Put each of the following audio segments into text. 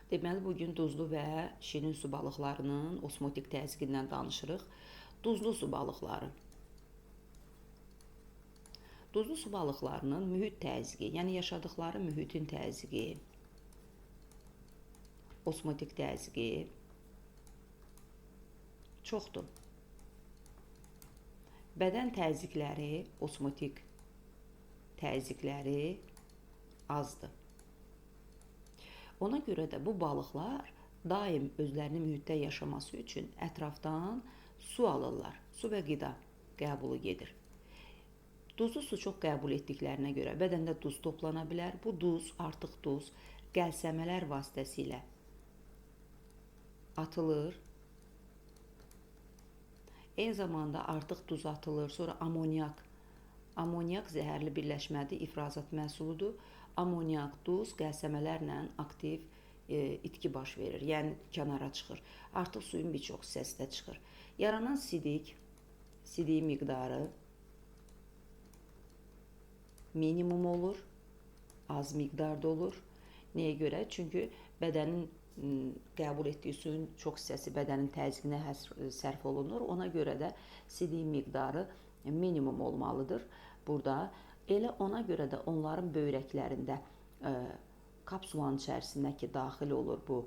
Deməli, bugün duzlu və şirin su balıqlarının osmotik təzyiqindən danışırıq. Duzlu su balıqları. Duzlu su balıqlarının mühit təzyiqi, yəni yaşadıkları mühitin təzyiqi, osmotik təzyiqi çoxdur. Bədən təzyiqləri, osmotik təzyiqləri azdır. Ona görə də bu balıqlar daim özlərini mühitdə yaşaması üçün ətrafdan su alırlar. Su və qida qəbulu gedir. Duzlu su çox qəbul etdiklərinə görə bədəndə duz toplana bilər. Bu duz, artıq duz qəlsəmələr vasitəsilə atılır. Eyni zamanda artıq duz atılır, sonra amoniak. Amoniak zəhərli birləşmədir, ifrazat məhsuludur. Amoniak, duz qəlsəmələrlə aktiv itki baş verir, yəni kənara çıxır. Artıq suyun bir çox hissəsi də çıxır. Yaranan sidiyin miqdarı minimum olur, az miqdarda olur. Nəyə görə? Çünki bədənin qəbul etdiyi suyun çox hissəsi bədənin təzyiqinə sərf olunur. Ona görə də sidiyin miqdarı minimum olmalıdır burada. Elə ona görə də onların böyrəklərində kapsulanın içərisindəki daxil olur bu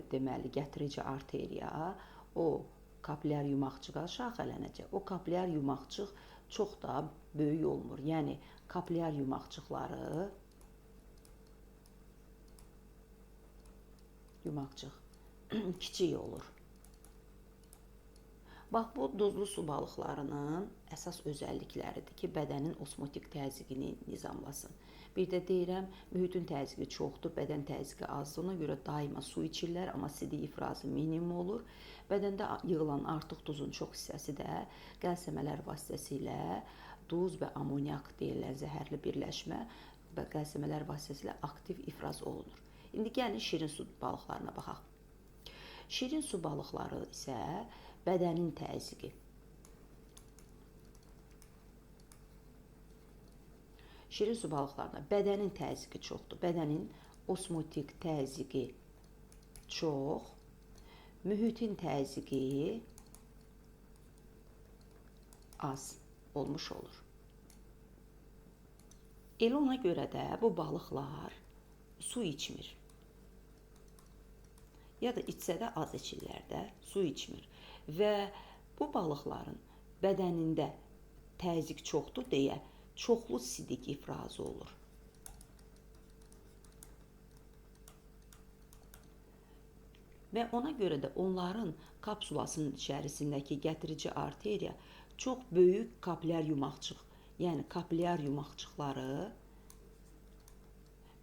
deməli gətirici arteriya, o kapilyar yumaqçığa şaxələnəcək. O kapilyar yumaqçıq çox da böyük olmur. Yəni kapilyar yumaqçıq kiçik olur. Bax, bu duzlu su balıqlarının əsas özəllikləridir ki, bədənin osmotik təzyiqini nizamlasın. Bir də deyirəm, mühitin təzyiqi çoxdur, bədən təzyiqi azdır. Ona görə daima su içirlər, amma sidik ifrazı minimum olur. Bədəndə yığılan artıq duzun çox hissəsi də qəlsəmələr vasitəsilə duz və amoniak deyilən zəhərli birləşmə və qəlsəmələr vasitəsilə aktiv ifraz olunur. İndi gəlin şirin su balıqlarına baxaq. Şirin su balıqları isə bədənin təzyiqi. Şirin su balıqlarında bədənin təzyiqi çoxdur. Bədənin osmotik təzyiqi çox, mühitin təzyiqi az olmuş olur. Elə ona görə də bu balıqlar su içmir. Ya da içsə də az içirlər də, su içmir. Və bu balıqların bədənində təzyiq çoxdur deyə çoxlu sidik ifrazı olur. Və ona görə də onların kapsulasının içərisindəki gətirici arteriya çox böyük kapilyar yumaqçıq, yəni kapilyar yumaqçıqları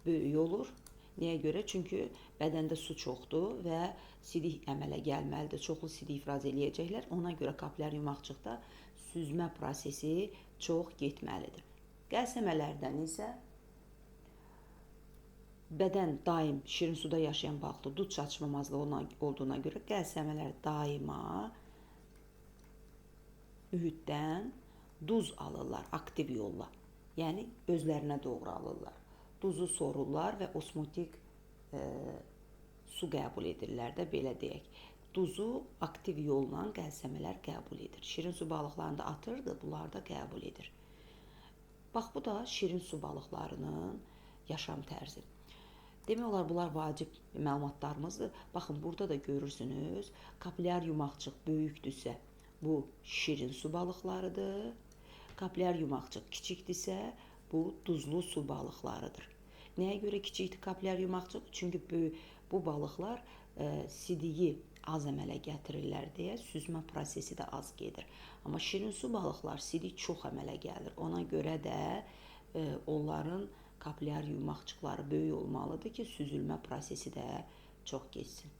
böyük olur. Niyə görə? Çünki bədəndə su çoxdur və sidik əmələ gəlməlidir. Çoxlu sidik ifraz eləyəcəklər. Ona görə kapilyar yumaqçıqda süzmə prosesi çox getməlidir. Qəlsəmələrdən isə bədən daim şirin suda yaşayan balıqda duz çatışmamazlığı olduğuna görə qəlsəmələr daima mühitdən duz alırlar aktiv yolla. Yəni özlərinə doğru alırlar. Duzu sorurlar və osmotik su qəbul edirlər də, belə deyək. Duzu aktiv yolla qəlsəmələr qəbul edir. Şirin su balıqlarında atırdı, bunlar da qəbul edir. Bax, bu da şirin su balıqlarının yaşam tərzi. Demək olar, bunlar vacib məlumatlarımızdır. Baxın, burada da görürsünüz, kapilyar yumaqçıq böyükdürsə, bu şirin su balıqlarıdır. Kapilyar yumaqçıq kiçikdirsə, bu duzlu su balıqlarıdır. Nəyə görə kiçikdir kapilyar yumaqçıq? Çünki bu balıqlar sidiyi az əmələ gətirirlər deyə süzmə prosesi də az gedir. Amma şirin su balıqlar sidik çox əmələ gəlir. Ona görə də onların kapilyar yumaqçıqları böyük olmalıdır ki, süzülmə prosesi də çox geçsin.